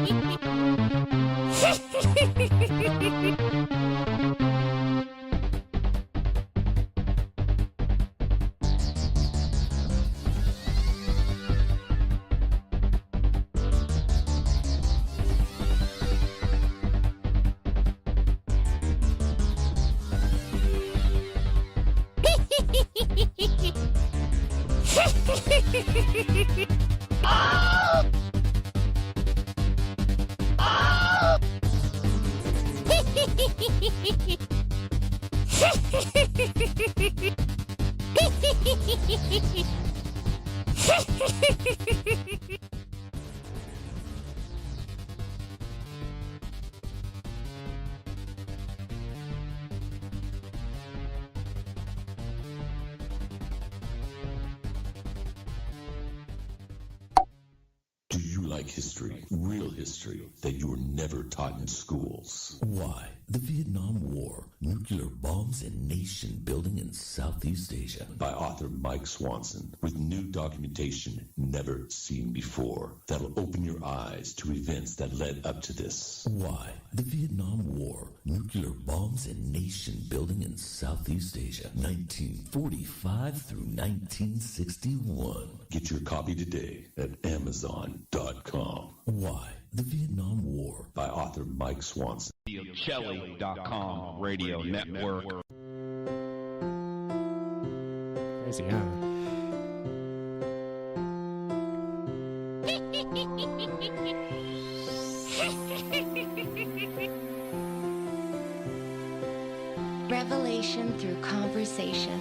Do you like history, real history, that you were never taught in schools? Why? The Vietnam War, nuclear bombs and nation building in Southeast Asia. By author Mike Swanson, with new documentation never seen before. That'll open your eyes to events that led up to this. Why? The Vietnam War, nuclear bombs and nation building in Southeast Asia, 1945 through 1961. Get your copy today at Amazon.com. Why? The Vietnam War, by author Mike Swanson. Kelly.com radio network. Crazy, huh? Revelation through conversation.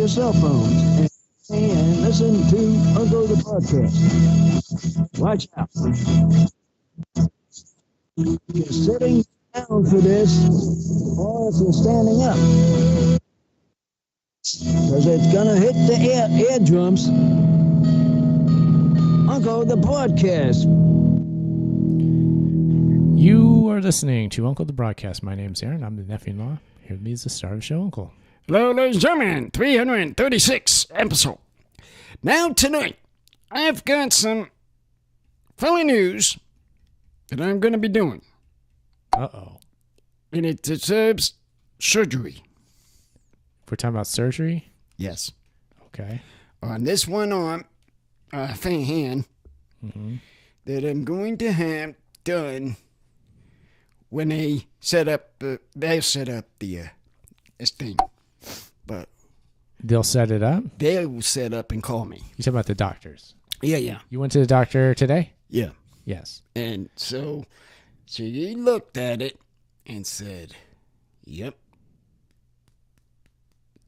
Cell phones and listen to Uncle the Podcast. Watch out. You're sitting down for this, or if you're standing up, because it's gonna hit the eardrums. Uncle the Podcast. You are listening to Uncle the Broadcast. My name's Aaron. I'm the nephew-in-law. Here with me is the star of the show, Uncle. Hello, ladies and gentlemen, 336 episode. Now, tonight, I've got some funny news that I'm going to be doing. Uh-oh. And it deserves surgery. We're talking about surgery? Yes. Okay. On this one arm, hand, that I'm going to have done when they set up this thing. But they'll set it up? They'll set up and call me. You talking about the doctors? Yeah. You went to the doctor today? Yeah. Yes. And so he looked at it and said, yep,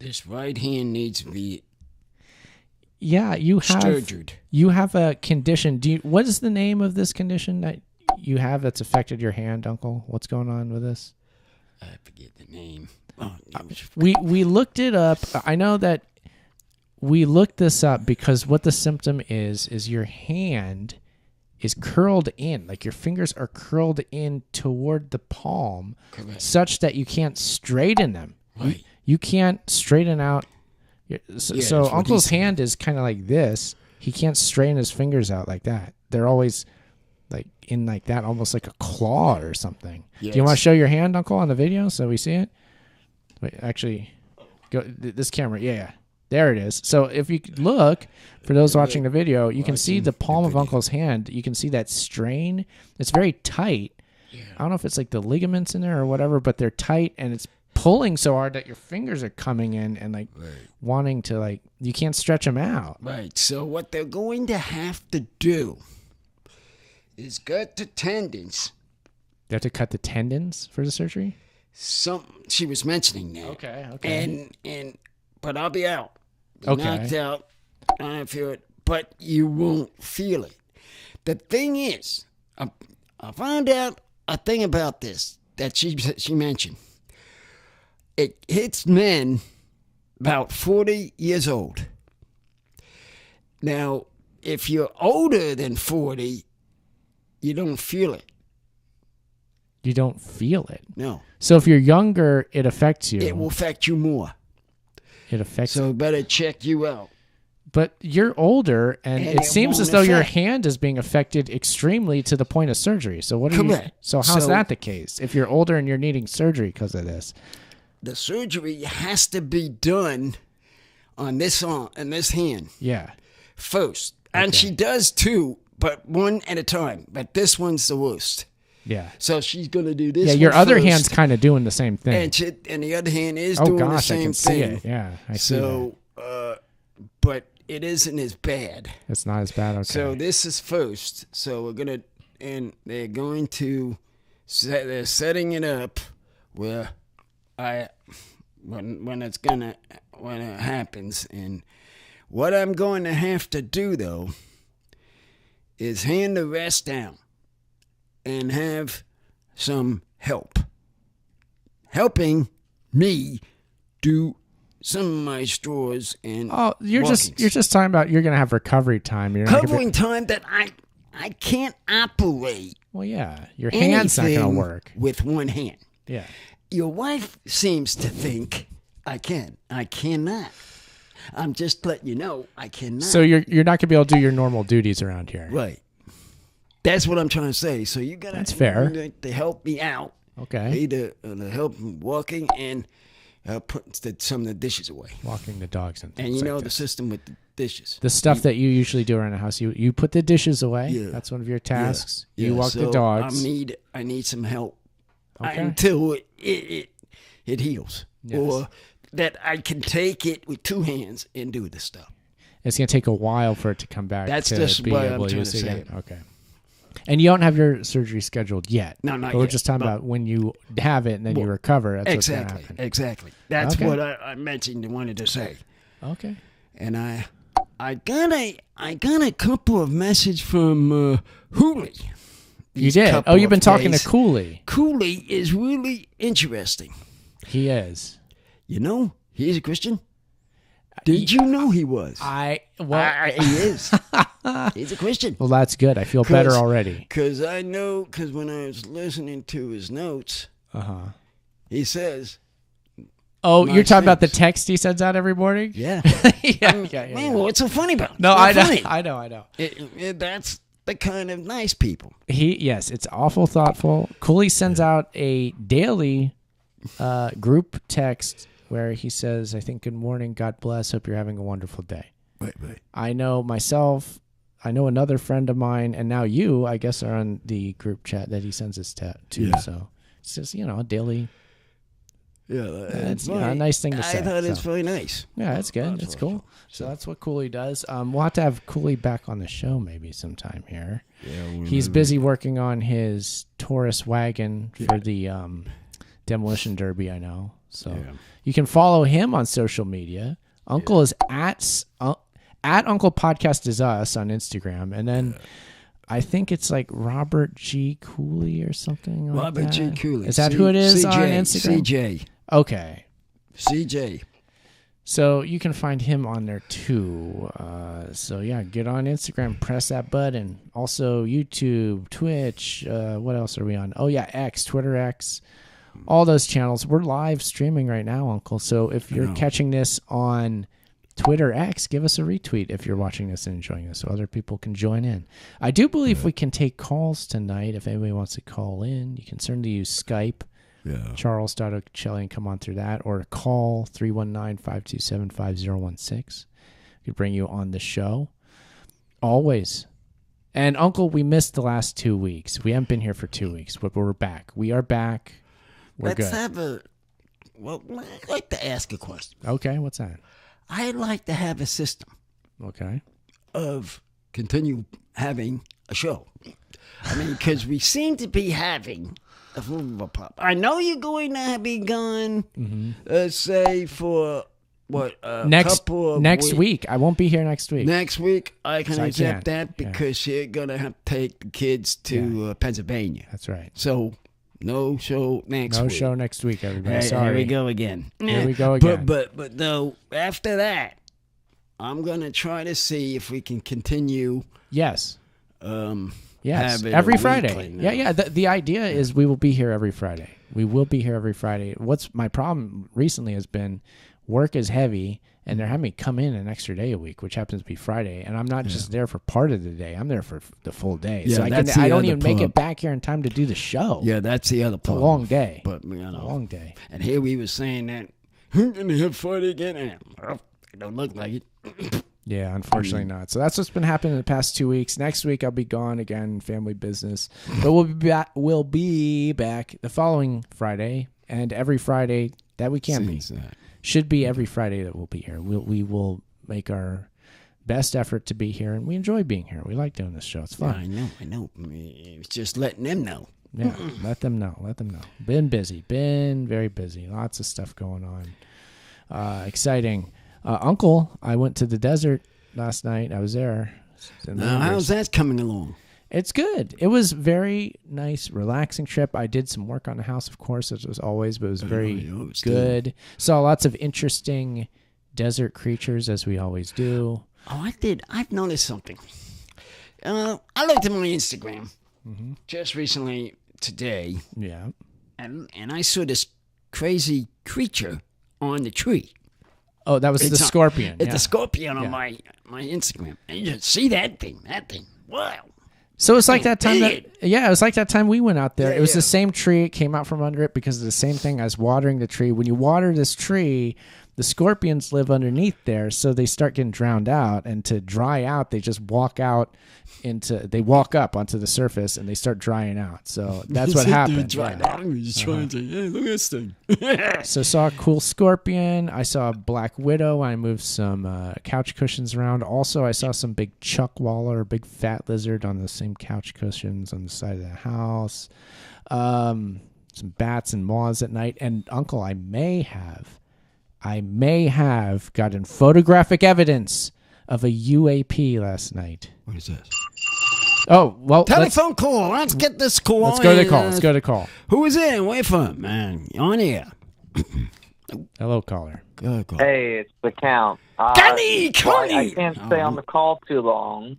this right hand needs to be surgered. You have a condition. What is the name of this condition that you have that's affected your hand, Uncle? What's going on with this? I forget the name. Oh, we looked it up. I know that we looked this up because what the symptom is your hand is curled in, like your fingers are curled in toward the palm. Correct. Such that you can't straighten them. Right. You can't straighten out. So Uncle's hand is kind of like this. He can't straighten his fingers out like that. They're always like in like that, almost like a claw or something. Yes. Do you want to show your hand, Uncle, on the video so we see it? Wait, actually, go this camera. Yeah. There it is. So if you look, for those watching the video, you can see the palm of Uncle's hand. You can see that strain. It's very tight. Yeah. I don't know if it's like the ligaments in there or whatever, but they're tight, and it's pulling so hard that your fingers are coming in and like wanting to like, you can't stretch them out. Right. So what they're going to have to do is cut the tendons. They have to cut the tendons for the surgery? She was mentioning that. Okay. But I'll be out. Okay. Knocked out. I don't feel it, but you won't feel it. The thing is, I found out a thing about this that she mentioned. It hits men about 40 years old. Now, if you're older than 40, you don't feel it. You don't feel it? No. So if you're younger, it affects you. It will affect you more. It affects So better check you out. But you're older, and it seems won't as though your affect. hand is being affected extremely to the point of surgery. So what are you? Correct. So how's So- that the case? If you're older and you're needing surgery because of this, The surgery has to be done on this hand yeah. first. And she does too, but one at a time. But this one's the worst. Yeah. So she's going to do this Yeah, your one other first, hand's kind of doing the same thing. and the other hand is Oh doing gosh, the I same can see thing. it. Yeah, I see that. So, but it isn't as bad. It's not as bad. Okay. So this is first. So we're going to, and they're going to, they're setting it up where when it happens, and what I'm going to have to do though is hand the rest down and have some help helping me do some of my straws and you're walkings. just talking about you're gonna have recovery time. You're not gonna covering time that I can't operate well, yeah, your hand's not gonna anything work. with one hand. Yeah. Your wife seems to think I can. I cannot. I'm just letting you know I cannot. So you're not gonna be able to do your normal duties around here. Right. That's what I'm trying to say. So you got That's fair. to help me out. Okay. Either help walking and put some of the dishes away. Walking the dogs and things And you like know that. the system with the dishes. The stuff that you usually do around the house, you put the dishes away. Yeah. That's one of your tasks. Yeah. You walk So the dogs. I need some help Okay. until it heals, Yes. or that I can take it with two hands and do the stuff. It's gonna take a while for it to come back. That's to just be what able I'm to trying use to it say. again. Okay. And you don't have your surgery scheduled yet. No, not But we're yet, just talking but- about when you have it and then you recover. That's what's gonna happen. Exactly. That's Okay. what I mentioned and wanted to say. Okay. And I got a couple of messages from Cooley. You did. Oh, you've been talking to Cooley. Cooley is really interesting. He is. You know, he's a Christian. Did you know he was? He is. He's a Christian. Well, that's good. I feel better already. Because when I was listening to his notes, he says, Oh, nice you're talking about the things. text he sends out every morning? yeah. yeah. Man, what's so funny about it? No, It's I not know. funny. I know. That's the kind of nice people. Yes, it's awful thoughtful. Cooley sends out a daily group text where he says, I think, good morning, God bless, hope you're having a wonderful day. Right. I know myself, I know another friend of mine, and now you, I guess, are on the group chat that he sends us to. Yeah. So it's just, a daily, Yeah, it's a nice thing to say. I thought it's so. really nice. Yeah, that's good. It's cool. So that's what Cooley does. We'll have to have Cooley back on the show maybe sometime here. Yeah, He's busy working on his Taurus wagon for the demolition derby, I know. So you can follow him on social media. Uncle is at Uncle Podcast is Us on Instagram, and then I think it's like Robert G. Cooley or something like Robert that. G. Cooley. Is that who it is on Instagram? CJ. Okay. CJ. So you can find him on there too. So yeah, get on Instagram, press that button. Also YouTube, Twitch. What else are we on? Oh yeah, X, Twitter X. All those channels. We're live streaming right now, Uncle. So if you're catching this on Twitter X, give us a retweet if you're watching this and enjoying this so other people can join in. I do believe we can take calls tonight if anybody wants to call in. You can certainly use Skype Charles.Ocelli, and come on through that, or call 319-527-5016. We could bring you on the show. Always. And Uncle, we missed the last 2 weeks. We haven't been here for 2 weeks, but we're back. We are back. We're Let's good. have well, I'd like to ask a question. Okay, what's that? I'd like to have a system Okay. of continue having a show. I mean, because we seem to be having a little of a pop. I know you're going to be gone, say, for what, couple of next week. I won't be here next week. Next week, I can accept that Yeah. because you're going to have to take the kids to Pennsylvania. That's right. So, no show next week. No show next week, everybody. Hey, Sorry. here we go again. Here we go again. But though, after that, I'm going to try to see if we can continue. Yes. Yes. have it Every a Friday. weekly now. Yeah. The idea is we will be here every Friday. We will be here every Friday. What's my problem recently has been work is heavy, and they're having me come in an extra day a week, which happens to be Friday, and I'm not just there for part of the day. I'm there for the full day. Yeah, so that's the I don't other even make part. it back here in time to do the show. Yeah, that's the other It's a part. long day. But, you A know. long day. And here we were saying that, we're going to have Friday again. And, well, it don't look like it. Yeah, unfortunately not. So that's what's been happening in the past 2 weeks. Next week I'll be gone again, family business. But we'll be back the following Friday, and every Friday that we can be. Since that. Should be every Friday that we'll be here. We will make our best effort to be here, and we enjoy being here. We like doing this show. It's Yeah, fun. I know. It's just letting them know. Yeah, let them know. Been busy. Been very busy. Lots of stuff going on. Exciting. Uncle, I went to the desert last night. I was there. Now, how's that coming along? It's good. It was very nice, relaxing trip. I did some work on the house, of course, as was always, but it was very good. Saw lots of interesting desert creatures, as we always do. Oh, I did. I've noticed something. I looked at my Instagram just recently today, Yeah. and I saw this crazy creature on the tree. Oh, that was the scorpion. It's yeah. a scorpion Yeah. on my Instagram. And you just see that thing. Wow. So it's like that time Big. it was like that time we went out there. Yeah, It was yeah. the same tree. It came out from under it because of the same thing as watering the tree. When you water this tree, the scorpions live underneath there, so they start getting drowned out. And to dry out, they just walk up onto the surface and they start drying out. So that's what happened. Yeah. He's trying to, hey, look at this thing. So I saw a cool scorpion. I saw a black widow. I moved some couch cushions around. Also, I saw some big chuckwaller, big fat lizard on the same couch cushions on the side of the house. Some bats and moths at night. And Uncle, I may have gotten photographic evidence of a UAP last night. What is this? Oh, well, Telephone call. Let's get this call. let's go to the call. Let's go to the call. Who is it? Where from, man? You on here? Hello, caller. Good call. Hey, it's the Count. Connie! I can't stay on the call too long,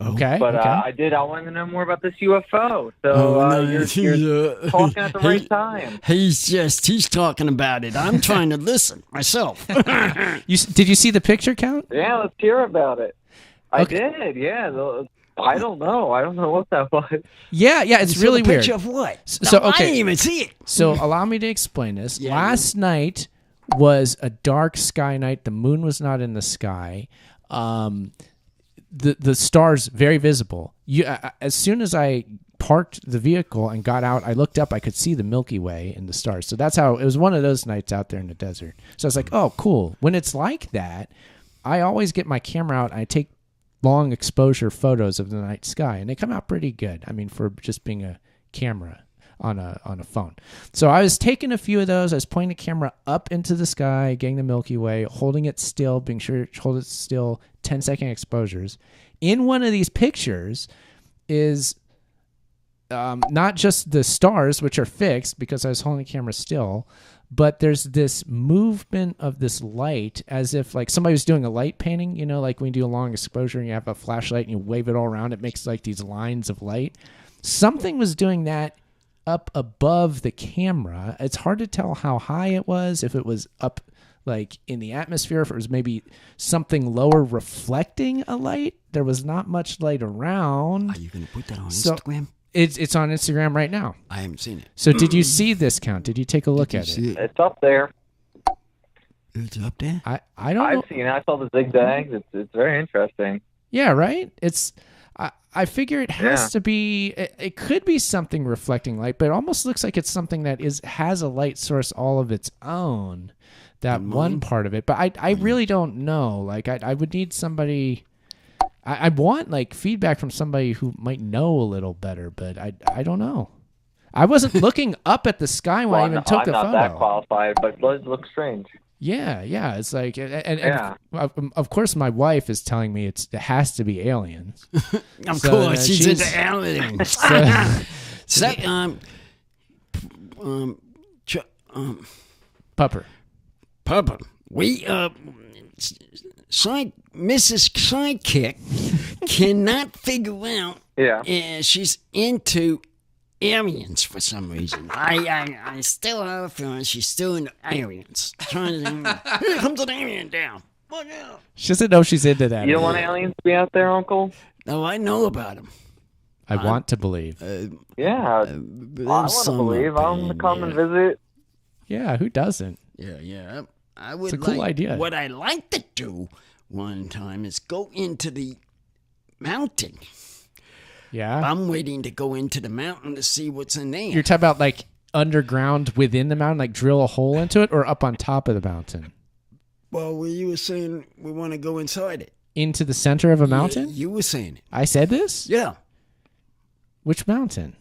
Okay. but okay. I wanted to know more about this UFO. So you're talking at the right time. He's talking about it. I'm trying to listen myself. Did you see the picture, Count? Yeah, let's hear about it. I Okay. did, yeah. I don't know. I don't know what that was. Yeah, it's You saw really the weird. picture of what? So, No, I okay. didn't even see it. So allow me to explain this. Yeah, Last night was a dark sky night. The moon was not in the sky. The stars very visible. As soon as I parked the vehicle and got out, I looked up. I could see the Milky Way and the stars. So that's how it was. One of those nights out there in the desert. So I was like, oh, cool. When it's like that, I always get my camera out and I take long exposure photos of the night sky, and they come out pretty good. I mean, for just being a camera on a phone. So I was taking a few of those. I was pointing the camera up into the sky, getting the Milky Way, holding it still, being sure to hold it still, 10-second exposures. In one of these pictures is not just the stars, which are fixed because I was holding the camera still, but there's this movement of this light as if like somebody was doing a light painting, you know, like when you do a long exposure and you have a flashlight and you wave it all around, it makes like these lines of light. Something was doing that up above the camera. It's hard to tell how high it was, if it was up like in the atmosphere, if it was maybe something lower reflecting a light. There was not much light around. Are you going to put that on So- Instagram? It's on Instagram right now. I haven't seen it. So did you see this count? Did you take a look Did at you it? see it? It's up there. It's up there. I don't know. I've seen it. I saw the zigzags. It's very interesting. Yeah, right? I figure it has to be, it could be something reflecting light, but it almost looks like it's something that has a light source all of its own, that one part of it. But I really don't know. Like, I would need somebody, I want, like, feedback from somebody who might know a little better, but I don't know. I wasn't looking up at the sky when I even took the photo. I'm not that qualified, but it does look strange. Yeah, it's like, and of course, my wife is telling me it has to be aliens. Of course, she's into aliens. Pupper. Papa, Mrs. Sidekick cannot figure out. Yeah. She's into aliens for some reason. I still have a feeling she's still into aliens. Trying to, here comes an alien down. Look out. She doesn't know she's into that. You don't want aliens to be out there, Uncle? No, I know about them. I want to believe. Yeah. I want to believe. I want to come and visit. Yeah, who doesn't? Yeah. I would. It's a cool idea. What I like to do one time is go into the mountain. Yeah. I'm waiting to go into the mountain to see what's in there. You're talking about like underground within the mountain, like drill a hole into it, or up on top of the mountain? Well, you were saying we want to go inside it. Into the center of a mountain? You were saying it. I said this? Yeah. Which mountain?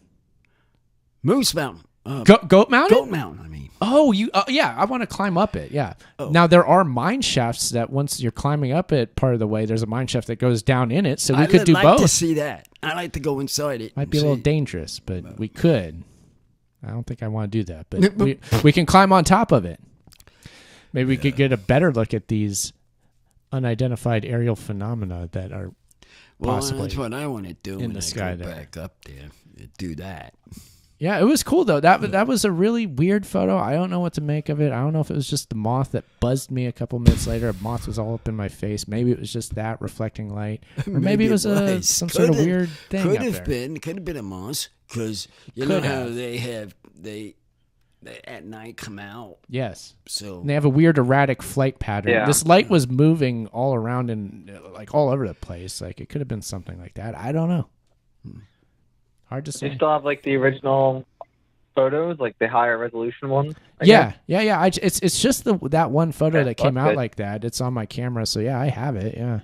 Moose Mountain. Goat Mountain? Goat Mountain, I mean. Oh, yeah, I want to climb up it, yeah. Oh. Now, there are mine shafts that once you're climbing up it part of the way, there's a mine shaft that goes down in it, so we could do both. I like to see that. I like to go inside it. Might be a little dangerous, but we could. I don't think I want to do that, but we can climb on top of it. Maybe we could get a better look at these unidentified aerial phenomena that are possibly that's what I want to do in the sky go back up there. Do that. Yeah, it was cool though. That was a really weird photo. I don't know what to make of it. I don't know if it was just the moth that buzzed me a couple minutes later. A moth was all up in my face. Maybe it was just that reflecting light, or maybe it was some sort of weird thing. Could have been a moth because you know how they at night come out. Yes. So and they have a weird erratic flight pattern. Yeah. This light was moving all around and like all over the place. Like it could have been something like that. I don't know. Hard to say. You still have like the original photos, like the higher resolution ones? Yeah. It's just that one photo that came out good. like that. It's on my camera, so yeah, I have it. Yeah.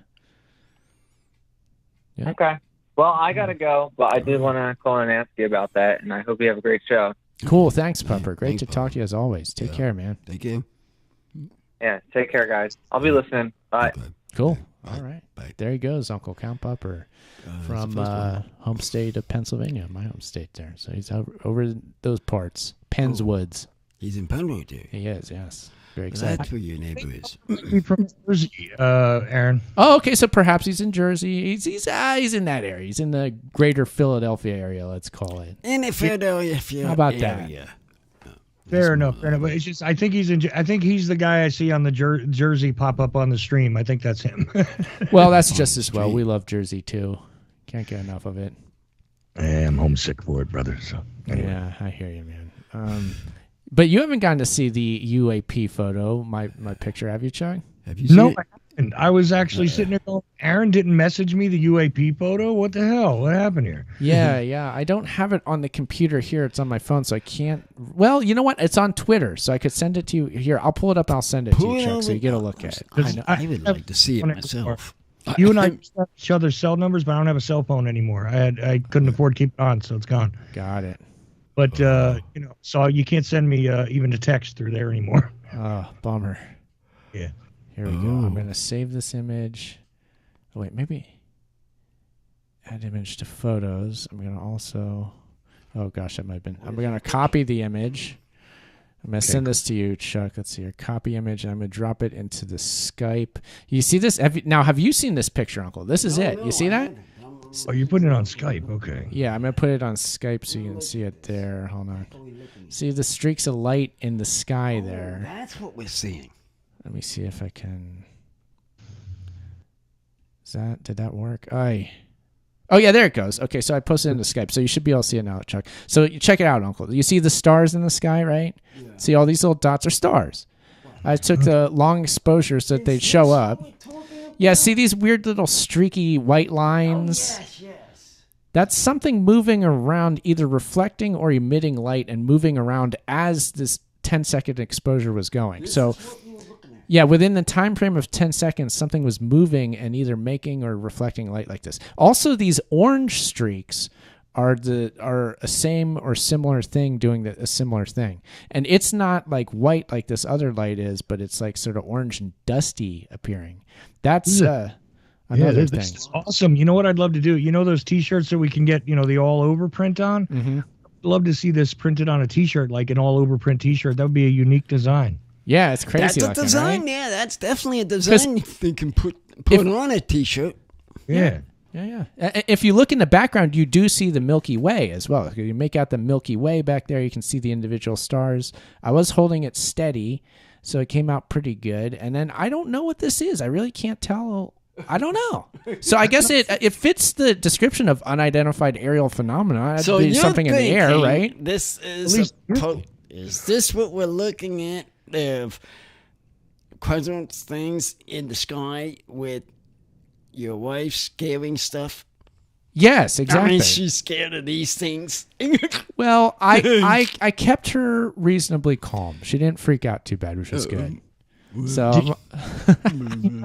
Okay. Well, I gotta go, but I did want to call and ask you about that, and I hope you have a great show. Cool. Thanks, Pupper. Great to talk to you as always. Take care, man. Thank you. Yeah. Take care, guys. I'll be listening. Bye. Okay. Cool. All right. Bye. There he goes, Uncle Count Pupper from home state of Pennsylvania, my home state there. So he's over those parts. Penns Woods. He's in Penwood there. He is, yes. Very excited. That's where your neighbor is. He's from Jersey, Aaron. Oh, okay. So perhaps he's in Jersey. He's in that area. He's in the greater Philadelphia area, let's call it. In the Philadelphia How about area. Fair enough. But it's just I think he's the guy I see on the Jersey pop up on the stream. I think that's him. Well, that's just as well. We love Jersey too. Can't get enough of it. I'm homesick for it, brother. So anyway. Yeah, I hear you, man. But you haven't gotten to see the UAP photo, my picture, have you, Chuck? Have you seen it? I haven't. I was actually sitting there going, Aaron didn't message me the UAP photo? What the hell? What happened here? Yeah. I don't have it on the computer here. It's on my phone, so I can't. Well, you know what? It's on Twitter, so I could send it to you. Here, I'll pull it up and I'll send it to you, Chuck, so you get a look at it. I would like to see it myself. You and I have each other's cell numbers, but I don't have a cell phone anymore. I couldn't afford to keep it on, so it's gone. Got it. But so you can't send me even a text through there anymore. Oh, bummer. Yeah. Here we go. I'm going to save this image. Oh, wait, maybe add image to photos. I'm going to also, oh gosh, that might have been, I'm going to copy the image. I'm going to send this to you, Chuck. Let's see here. Copy image, and I'm going to drop it into the Skype. You see this? Have you seen this picture, Uncle? This is it. You see that? Oh, you're putting it on Skype. Okay. Yeah, I'm going to put it on Skype so you can see it there. Hold on. See the streaks of light in the sky there. That's what we're seeing. Let me see if I can. Did that work? Oh, Oh, yeah, there it goes. Okay, so I posted it into Skype, so you should be able to see it now, Chuck. So you check it out, Uncle. You see the stars in the sky, right? Yeah. See all these little dots are stars. I took the long exposure so that they'd show up. Yeah, see these weird little streaky white lines? Oh, yes. That's something moving around, either reflecting or emitting light and moving around as this 10-second exposure was going. So, yeah, within the time frame of 10 seconds, something was moving and either making or reflecting light like this. Also, these orange streaks are a same or similar thing doing a similar thing. And it's not like white like this other light is, but it's like sort of orange and dusty appearing. That's another thing. That's awesome. You know what I'd love to do? You know those T-shirts that we can get, the all-over print on? Mm-hmm. I'd love to see this printed on a T-shirt, like an all-over print T-shirt. That would be a unique design. Yeah, it's crazy. That's a design, right? yeah. That's definitely a design they can put on a T-shirt. Yeah. Yeah. If you look in the background, you do see the Milky Way as well. You make out the Milky Way back there. You can see the individual stars. I was holding it steady, so it came out pretty good. And then I don't know what this is. I really can't tell. I don't know. So I guess it fits the description of unidentified aerial phenomena. So It'd be something in the air, right? This is is this what we're looking at? Of quadrants things in the sky with your wife scaring stuff. Yes, exactly. I mean, she's scared of these things. Well, I kept her reasonably calm. She didn't freak out too bad, which was good. So,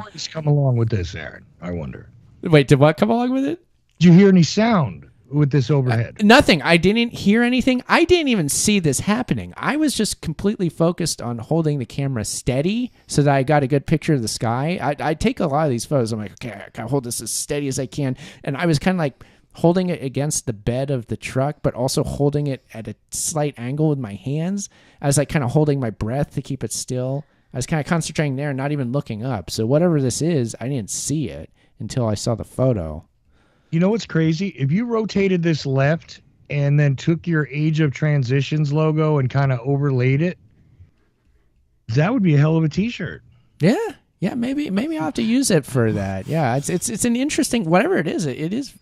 What's come along with this, Aaron? I wonder. Wait, did what come along with it? Did you hear any sound with this overhead? Nothing. I didn't hear anything. I didn't even see this happening. I was just completely focused on holding the camera steady so that I got a good picture of the sky. I take a lot of these photos. I'm like, okay, I gotta hold this as steady as I can. And I was kind of like holding it against the bed of the truck, but also holding it at a slight angle with my hands. I was like kind of holding my breath to keep it still. I was kind of concentrating there and not even looking up. So whatever this is, I didn't see it until I saw the photo. You know what's crazy? If you rotated this left and then took your Age of Transitions logo and kind of overlaid it, that would be a hell of a T-shirt. Yeah, maybe I'll have to use it for that. Yeah, it's an interesting, whatever it is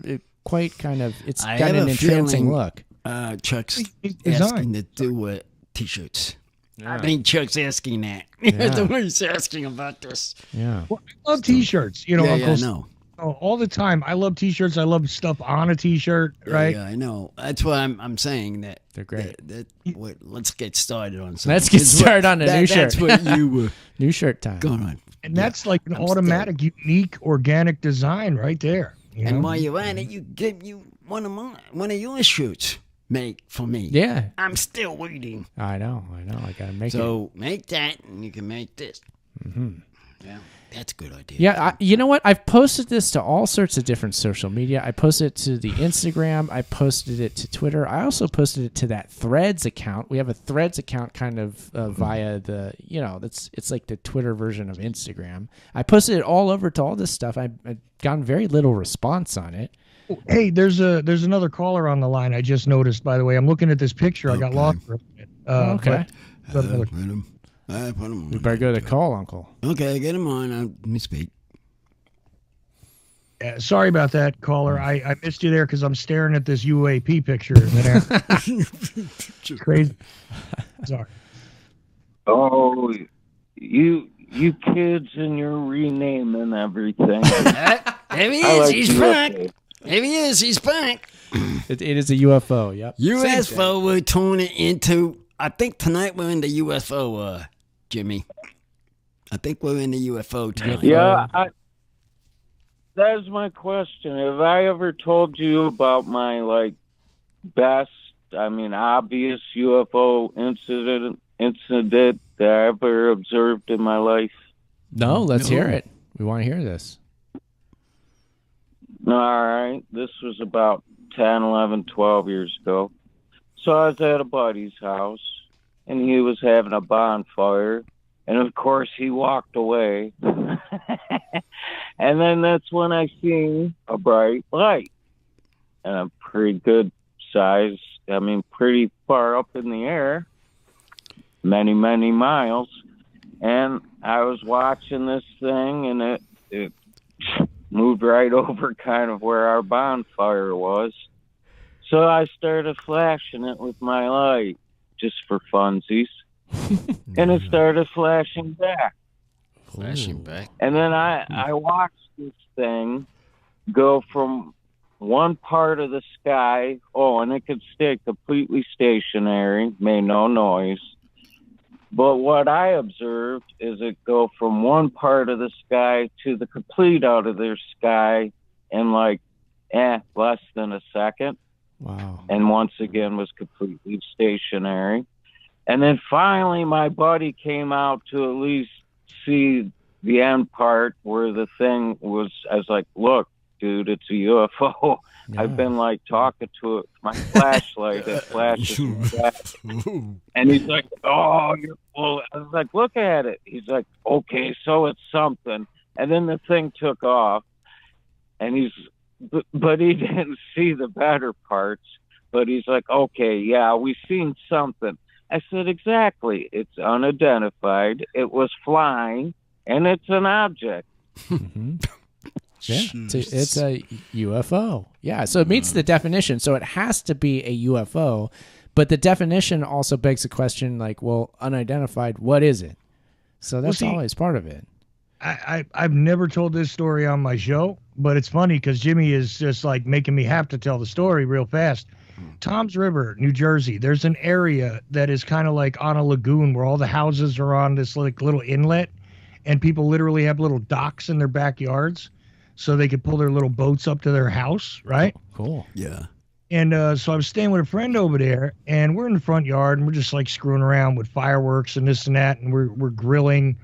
quite kind of, it's got an entrancing look. Chuck's asking to do T-shirts. Yeah. I think Chuck's asking that. Yeah. The way he's asking about this. Yeah. Well, I love T-shirts. Uncle. I know. Oh, all the time. I love T-shirts. I love stuff on a T-shirt. Right? Yeah, I know. That's why I'm saying that they're great. Let's get started on something. Let's get started on a new shirt. That's what you were. New shirt time. Going on. And that's like an automatic, unique, organic design right there. And while you're at it, you give you one of your shirts. Make for me. Yeah. I'm still waiting. I know. I gotta make it. So make that, and you can make this. Mm-hmm. Yeah, that's a good idea. Yeah, you know what? I've posted this to all sorts of different social media. I posted it to the Instagram. I posted it to Twitter. I also posted it to that Threads account. We have a Threads account kind of via the, it's like the Twitter version of Instagram. I posted it all over to all this stuff. I've gotten very little response on it. Hey, there's another caller on the line. I just noticed, by the way. I'm looking at this picture. Okay. I got lost for a minute. Okay. Put him on. We better go to the call, Uncle. Okay, get him on. Let me speak. Sorry about that, caller. I missed you there because I'm staring at this UAP picture. Crazy. Sorry. Oh, you kids and your rename and everything. There he is. He's back. There he is. He's back. It is a UFO. Yep. UFO. We're turning into. I think tonight we're in the UFO. Jimmy. I think we're in the UFO tonight. Yeah. That's my question. Have I ever told you about my best? I mean, obvious UFO incident that I ever observed in my life? No. Let's hear it. We want to hear this. All right. This was about 10, 11, 12 years ago. So I was at a buddy's house, and he was having a bonfire. And, of course, he walked away. And then that's when I seen a bright light. And a pretty good size, pretty far up in the air, many, many miles. And I was watching this thing, and it moved right over kind of where our bonfire was. So I started flashing it with my light just for funsies. And it started flashing back. Flashing back. And then I watched this thing go from one part of the sky, and it could stay completely stationary, made no noise. But what I observed is it go from one part of the sky to the complete out of their sky in like less than a second. Wow. And once again was completely stationary. And then finally my buddy came out to at least see the end part where the thing was. I was like, look, dude, it's a UFO. Yeah. I've been like talking to it with my flashlight. It flashes back. And he's like, oh, you're full. I was like, look at it. He's like, okay, so it's something. And then the thing took off, and but he didn't see the better parts. But he's like, okay, yeah, we've seen something. I said, exactly. It's unidentified. It was flying, and it's an object. Mm-hmm. Yeah, it's a UFO. Yeah, so it meets the definition. So it has to be a UFO, but the definition also begs the question, like, well, unidentified, what is it? So that's always part of it. I've never told this story on my show, but it's funny because Jimmy is just like making me have to tell the story real fast. Tom's River, New Jersey, there's an area that is kind of like on a lagoon where all the houses are on this like little inlet, and people literally have little docks in their backyards so they could pull their little boats up to their house, right? Oh, cool. Yeah. And so I was staying with a friend over there, and we're in the front yard, and we're just like screwing around with fireworks and this and that, and we're grilling.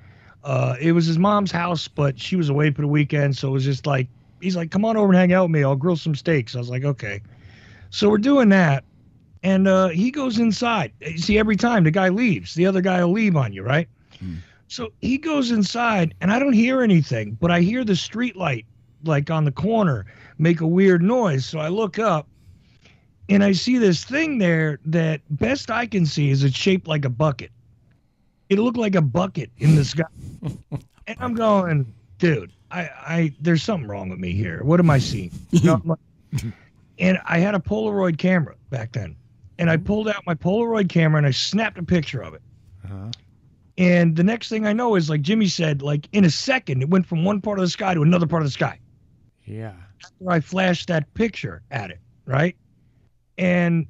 It was his mom's house, but she was away for the weekend, so it was just like, he's like, come on over and hang out with me. I'll grill some steaks. I was like, okay. So we're doing that, and he goes inside. You see, every time the guy leaves, the other guy will leave on you, right? So he goes inside, and I don't hear anything, but I hear the street light, like on the corner, make a weird noise. So I look up, and I see this thing there that best I can see is it's shaped like a bucket. It looked like a bucket in the sky. And I'm going, dude, there's something wrong with me here. What am I seeing? You know, I'm like, and I had a Polaroid camera back then. And I pulled out my Polaroid camera and I snapped a picture of it. Uh-huh. And the next thing I know is, like Jimmy said, like in a second, it went from one part of the sky to another part of the sky. Yeah. After I flashed that picture at it, right? And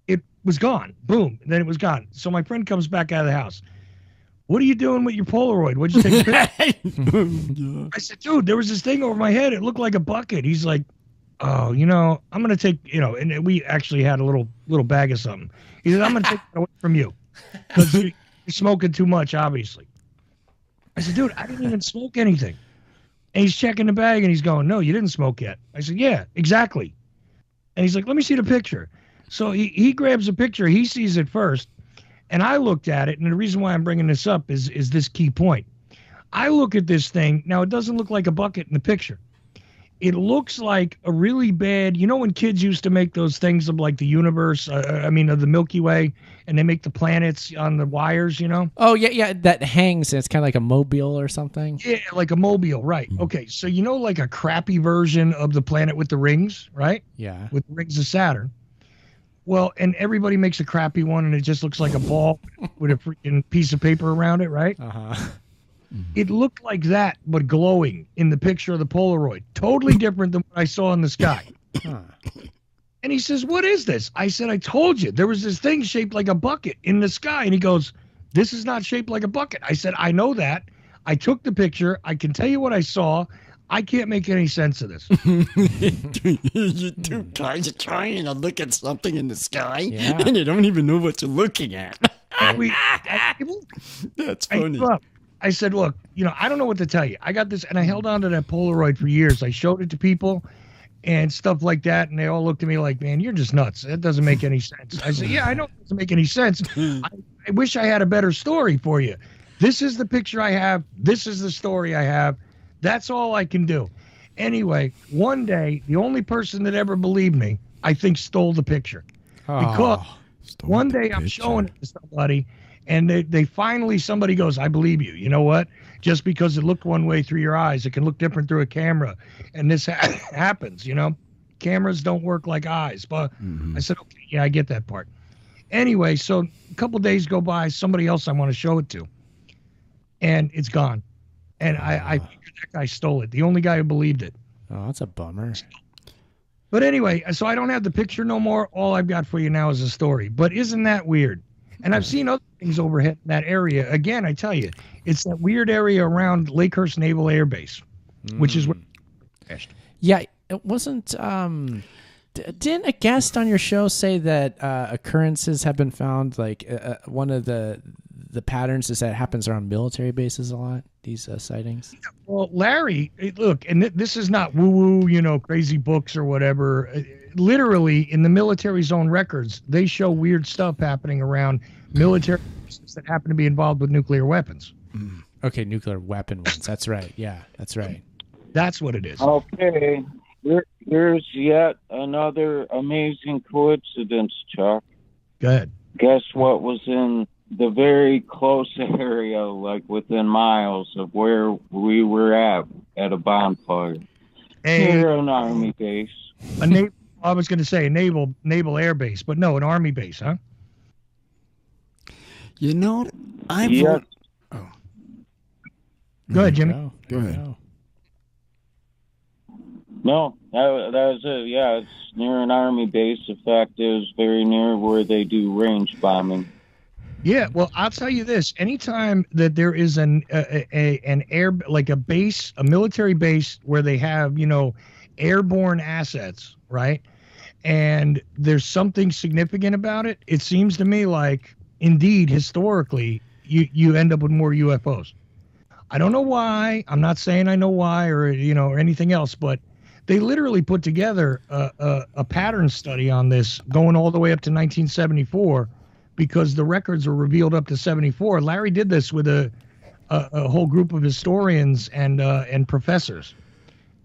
it was gone. Boom. And then it was gone. So my friend comes back out of the house. What are you doing with your Polaroid? What'd you take a picture? I said, dude, there was this thing over my head. It looked like a bucket. He's like, oh, I'm going to take, and we actually had a little bag of something. He said, I'm going to take it away from you because you're smoking too much, obviously. I said, dude, I didn't even smoke anything. And he's checking the bag and he's going, no, you didn't smoke yet. I said, yeah, exactly. And he's like, let me see the picture. So he grabs a picture. He sees it first. And I looked at it, and the reason why I'm bringing this up is this key point. I look at this thing. Now, it doesn't look like a bucket in the picture. It looks like a really bad, when kids used to make those things of like the universe, of the Milky Way, and they make the planets on the wires, Oh, yeah, that hangs, and it's kind of like a mobile or something. Yeah, like a mobile, right. Okay, so like a crappy version of the planet with the rings, right? Yeah. With the rings of Saturn. Well, and everybody makes a crappy one, and it just looks like a ball with a freaking piece of paper around it, right? Uh-huh. It looked like that, but glowing in the picture of the Polaroid. Totally different than what I saw in the sky. Huh. And he says, what is this? I said, I told you. There was this thing shaped like a bucket in the sky. And he goes, this is not shaped like a bucket. I said, I know that. I took the picture. I can tell you what I saw. I can't make any sense of this. You two guys are trying to look at something in the sky, and you don't even know what you're looking at. That's funny. I said, look, I don't know what to tell you. I got this, and I held on to that Polaroid for years. I showed it to people and stuff like that, and they all looked at me like, man, you're just nuts. That doesn't make any sense. I said, yeah, I know it doesn't make any sense. I wish I had a better story for you. This is the picture I have. This is the story I have. That's all I can do. Anyway, one day, the only person that ever believed me, I think, stole the picture. Because one day I'm showing it to somebody, And they finally, somebody goes, I believe you. You know what? Just because it looked one way through your eyes, it can look different through a camera. And this happens, you know? Cameras don't work like eyes. But I said, okay, yeah, I get that part. Anyway, so a couple days go by, somebody else I want to show it to. And it's gone. And I figured that guy stole it. The only guy who believed it. Oh, that's a bummer. But anyway, so I don't have the picture no more. All I've got for you now is a story. But isn't that weird? And I've seen other things overhead in that area. Again, I tell you, it's that weird area around Lakehurst Naval Air Base, which is where. Yeah, it wasn't. Didn't a guest on your show say that occurrences have been found? Like one of the patterns is that it happens around military bases a lot. These sightings. Well, Larry, look, and this is not woo-woo, you know, crazy books or whatever. Literally, in the military zone records, they show weird stuff happening around military bases that happen to be involved with nuclear weapons. Okay, nuclear weapon ones. That's right. Yeah, that's right. That's what it is. Okay. Here's yet another amazing coincidence, Chuck. Go ahead. Guess what was in the very close area, like within miles of where we were at a bonfire? Near an Army base. I was going to say a naval air base, but no, an Army base, huh? You know, Go ahead, Jimmy. Go ahead. No, that was it. Yeah, it's near an Army base. In fact, it was very near where they do range bombing. Yeah, well, I'll tell you this: anytime that there is an air, like a base, a military base where they have, you know, airborne assets, right? And there's something significant about it. It seems to me like, indeed, historically, you end up with more UFOs. I don't know why. I'm not saying I know why or, you know, or anything else, but they literally put together a pattern study on this going all the way up to 1974 because the records were revealed up to 74. Larry did this with a whole group of historians and professors.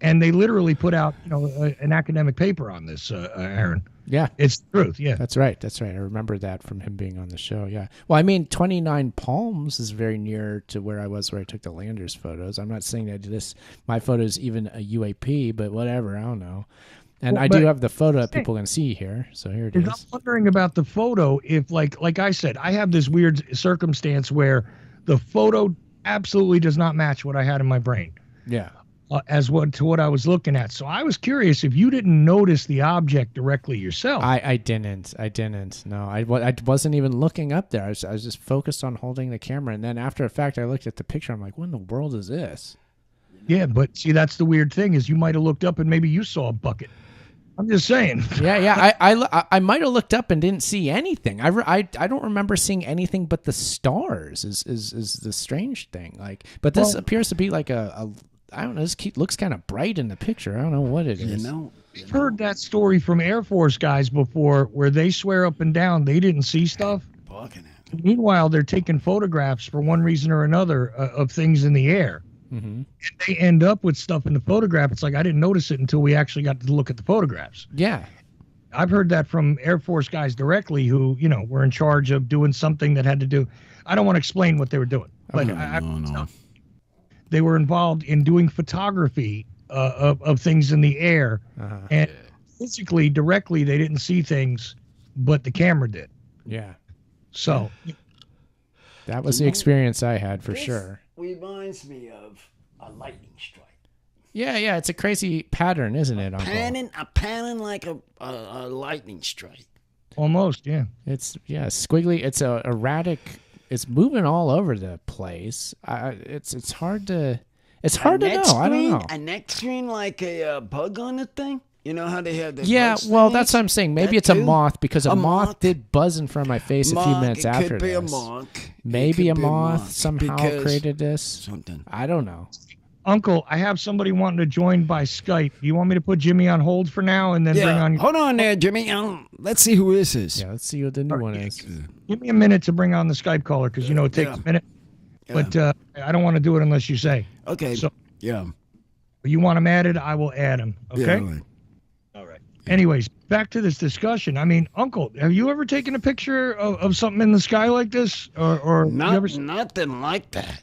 And they literally put out, you know, an academic paper on this, Aaron. Yeah. It's the truth, yeah. That's right. That's right. I remember that from him being on the show, yeah. Well, I mean, 29 Palms is very near to where I was where I took the landers photos. I'm not saying that my photo is even a UAP, but whatever, I don't know. And I do have the photo that people can see here, so here it is. I'm wondering about the photo if, like I said, I have this weird circumstance where the photo absolutely does not match what I had in my brain. Yeah. To what I was looking at. So I was curious if you didn't notice the object directly yourself. I didn't. No, I wasn't even looking up there. I was just focused on holding the camera. And then after a fact, I looked at the picture. I'm like, what in the world is this? Yeah, but see, that's the weird thing is you might have looked up and maybe you saw a bucket. I'm just saying. Yeah. I might have looked up and didn't see anything. I don't remember seeing anything but the stars is the strange thing. Like, but this appears to be like a I don't know. This looks kind of bright in the picture. I don't know what it is. I've heard that story from Air Force guys before where they swear up and down they didn't see stuff. Meanwhile, they're taking photographs for one reason or another of things in the air. Mm-hmm. And they end up with stuff in the photograph. It's like, I didn't notice it until we actually got to look at the photographs. Yeah. I've heard that from Air Force guys directly who, you know, were in charge of doing something that had to do. I don't want to explain what they were doing. But No. They were involved in doing photography of things in the air. And physically, directly, they didn't see things, but the camera did. Yeah. So that was the experience I had for sure. Reminds me of a lightning strike. Yeah. It's a crazy pattern, isn't it, Uncle? A pattern like a lightning strike. Almost, yeah. It's squiggly. It's a erratic. It's moving all over the place. It's hard to. It's hard to know. I don't know. A neck screen like a bug on the thing. You know how they have the well, that's what I'm saying. Maybe it's a moth because a moth did buzz in front of my face a few minutes after this. It could be a moth. Maybe a moth somehow created this. Something. I don't know. Uncle, I have somebody wanting to join by Skype. Do you want me to put Jimmy on hold for now and then bring on... Hold on there, Jimmy. Let's see who this is. Yeah, let's see what the new one is. Give me a minute to bring on the Skype caller because, you know, it takes a minute. Yeah. But I don't want to do it unless you say. Okay. So, yeah. You want him added, I will add him. Okay? Yeah, All right. Anyways, back to this discussion. I mean, Uncle, have you ever taken a picture of something in the sky like this, or nothing like that?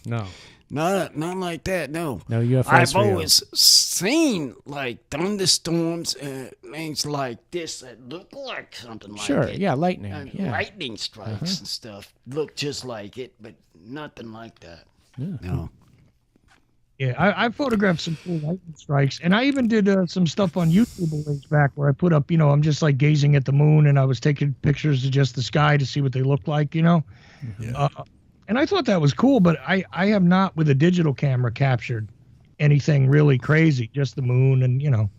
No. Not like that. No. No UFOs. I've always seen like thunderstorms and things like this that look like something like it. Sure. Yeah, lightning. Lightning strikes and stuff look just like it, but nothing like that. Yeah. No. Yeah, I photographed some cool lightning strikes, and I even did some stuff on YouTube a ways back where I put up, I'm just like gazing at the moon, and I was taking pictures of just the sky to see what they looked like, Yeah. And I thought that was cool, but I have not, with a digital camera, captured anything really crazy, just the moon and,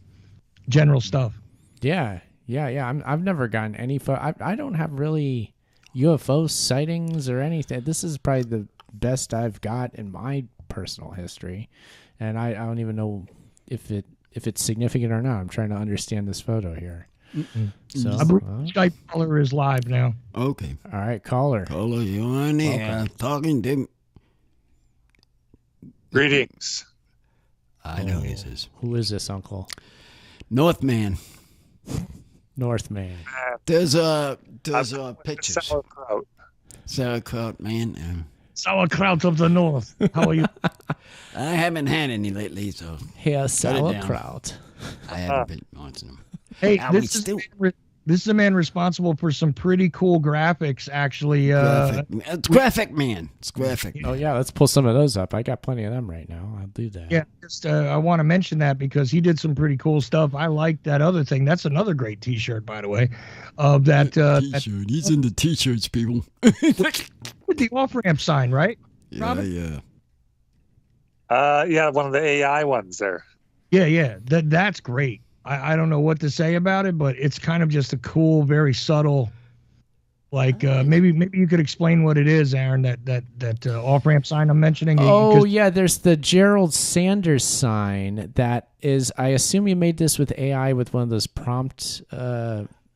general stuff. Yeah. I've never gotten any I don't have really UFO sightings or anything. This is probably the best I've got in my personal history, and I don't even know if it's significant or not. I'm trying to understand this photo here. So Skype caller is live now. Okay. All right, caller. Caller, you on the air talking to? Greetings. I know this is. Who is this, Uncle? Northman. Northman. There's a picture. Sauerkraut, man. Sauerkraut of the North. How are you? I haven't had any lately, so. Here's sauerkraut. I haven't been watching them. Hey, this is a man responsible for some pretty cool graphics, actually. It's graphic, man. It's graphic. Oh, yeah, let's pull some of those up. I got plenty of them right now. I'll do that. Yeah, just I want to mention that because he did some pretty cool stuff. I like that other thing. That's another great T-shirt, by the way. That T-shirt. He's into T-shirts, people. With the off-ramp sign, right? Yeah, Robin? Yeah, one of the AI ones there. Yeah. That's great. I don't know what to say about it, but it's kind of just a cool, very subtle, like maybe you could explain what it is, Aaron, that off-ramp sign I'm mentioning. Oh, yeah, there's the Gerald Sanders sign that is, I assume you made this with AI with one of those prompt LLM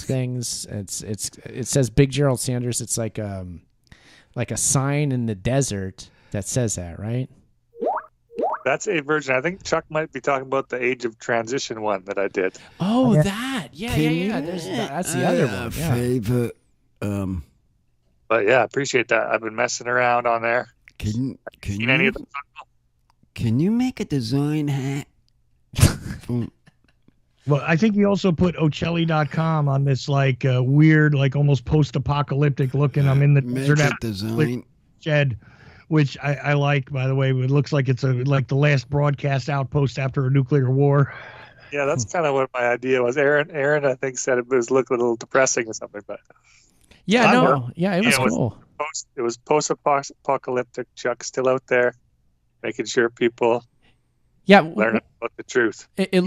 things. It says Big Gerald Sanders. It's like a sign in the desert that says that, right? That's a version. I think Chuck might be talking about the Age of Transition one that I did. Oh, that. Yeah. That's the other one. Yeah. Favorite. But yeah, appreciate that. I've been messing around on there. Can you make a design hat? Well, I think he also put Ocelli.com on this like weird, like almost post-apocalyptic looking. I'm in the desert design shed. Which I like, by the way. It looks like it's like the last broadcast outpost after a nuclear war. Yeah, that's kind of what my idea was. Aaron, I think, said it was looking a little depressing or something, but it was cool. It was post-apocalyptic. Chuck still out there, making sure people learn about the truth. It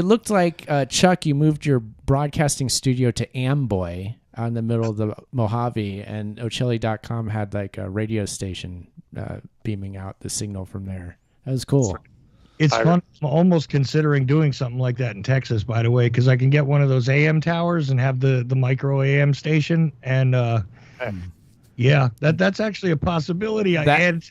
looked like Chuck, you moved your broadcasting studio to Amboy out in the middle of the Mojave, and Ocelli.com had like a radio station beaming out the signal from there. That was cool. It's fun. I'm almost considering doing something like that in Texas, by the way, because I can get one of those AM towers and have the micro AM station, and that's actually a possibility. I add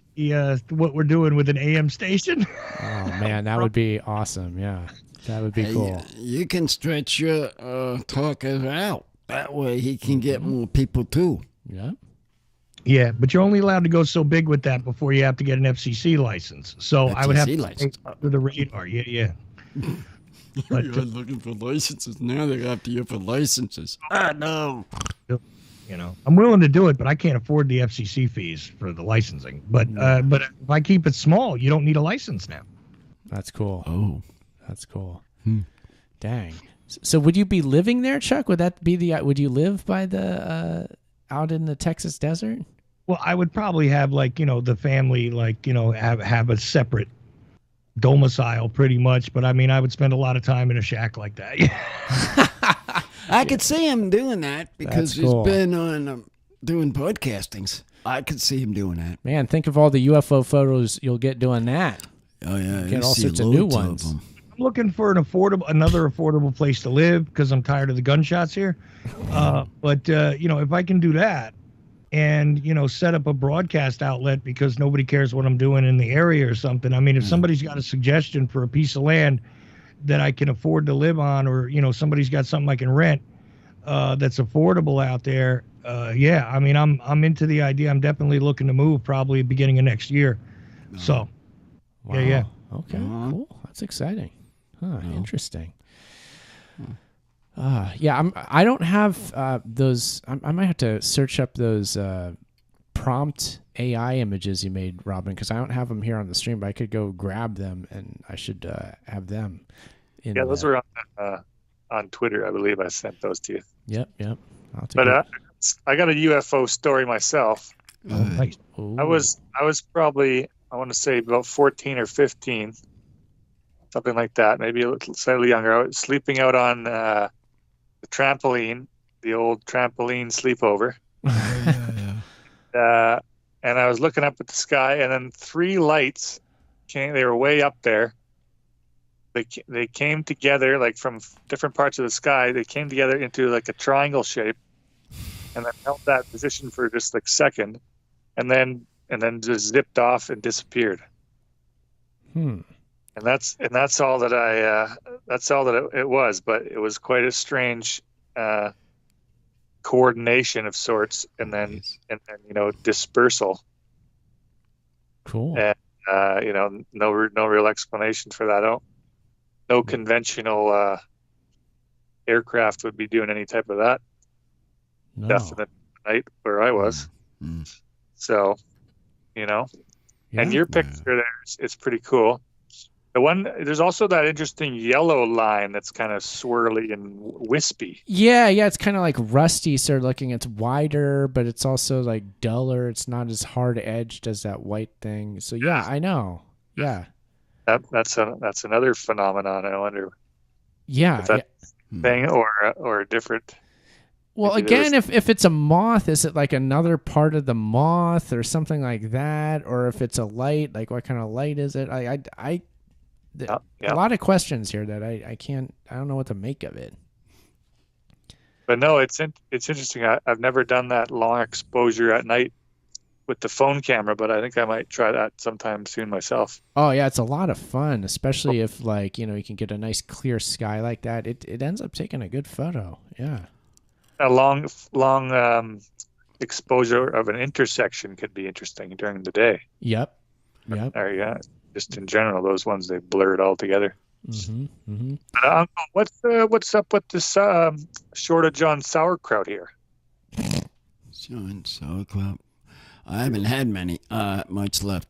what we're doing with an AM station. Oh man, that would be awesome. Yeah, that would be cool. You can stretch your talkers out. That way he can get more people too. Yeah. Yeah, but you're only allowed to go so big with that before you have to get an FCC license. So I would have to take under the radar. Yeah. But, you're looking for licenses now. They're after you for licenses. No. I'm willing to do it, but I can't afford the FCC fees for the licensing. But if I keep it small, you don't need a license now. That's cool. Oh, that's cool. Dang. So would you be living there, Chuck? Would that be would you live by the out in the Texas desert? Well, I would probably have the family have a separate domicile pretty much, but I mean I would spend a lot of time in a shack like that. I could see him doing that because he's been on doing podcastings. I could see him doing that. Man, think of all the UFO photos you'll get doing that. Oh yeah, get all sorts of new ones. I'm looking for another affordable place to live because I'm tired of the gunshots here. But if I can do that and set up a broadcast outlet because nobody cares what I'm doing in the area or something. I mean, if somebody's got a suggestion for a piece of land that I can afford to live on, or somebody's got something I can rent that's affordable out there, yeah, I mean, I'm into the idea. I'm definitely looking to move probably beginning of next year. So, wow. yeah. Okay, cool. That's exciting. Huh, interesting. I don't have those. I might have to search up those prompt AI images you made, Robin, because I don't have them here on the stream, but I could go grab them, and I should have them. Those were on Twitter, I believe. I sent those to you. Yep. But I got a UFO story myself. Nice. I was probably, I want to say, about 14 or 15, something like that, maybe a little slightly younger. I was sleeping out on the trampoline, the old trampoline sleepover. And I was looking up at the sky, and then 3 lights came. They were way up there. They came together, like from different parts of the sky. They came together into like a triangle shape, and then held that position for just like a second, and then just zipped off and disappeared. And that's all that it was. But it was quite a strange coordination of sorts, and then dispersal. Cool. And no real explanation for that. No conventional aircraft would be doing any type of that. No. Definite night where I was. So, and your picture there, it's pretty cool. There's also that interesting yellow line that's kind of swirly and wispy. Yeah, it's kind of like rusty sort of looking. It's wider, but it's also like duller. It's not as hard edged as that white thing. So yeah, I know. Yeah. That's another phenomenon. I wonder. Yeah. If that's thing or a different. Well, again, if it's a moth, is it like another part of the moth or something like that? Or if it's a light, like what kind of light is it? A lot of questions here that I don't know what to make of it. But no, it's interesting. I've never done that long exposure at night with the phone camera, but I think I might try that sometime soon myself. Oh yeah, it's a lot of fun, especially if you can get a nice clear sky like that. It ends up taking a good photo. Yeah. A long exposure of an intersection could be interesting during the day. Yep. Or, yeah, just in general, those ones, they blur it all together. Mm-hmm. But, Uncle, what's up with this shortage on sauerkraut here? Sauerkraut. I haven't had much left.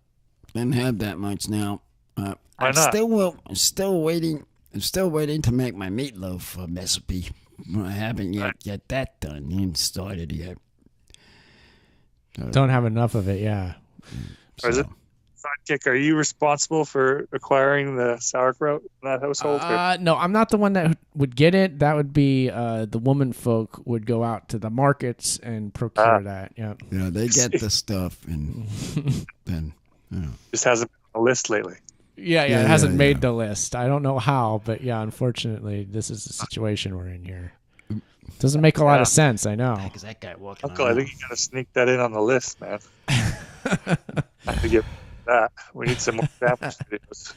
Didn't have that much now. Why not? I'm still waiting to make my meatloaf recipe. I haven't yet that done. Ain't started yet. Don't have enough of it, yeah. Or is it sidekick? Are you responsible for acquiring the sauerkraut in that household? No, I'm not the one that would get it. That would be the woman folk would go out to the markets and procure that. Yeah. Yeah, they get the stuff and then just hasn't been on the list lately. Yeah, it hasn't made the list. I don't know how, but yeah, unfortunately, this is the situation we're in here. Doesn't make a lot of sense, I know. Because that guy walking Uncle, I think you got to sneak that in on the list, man. Have to get that. We need some more samples videos.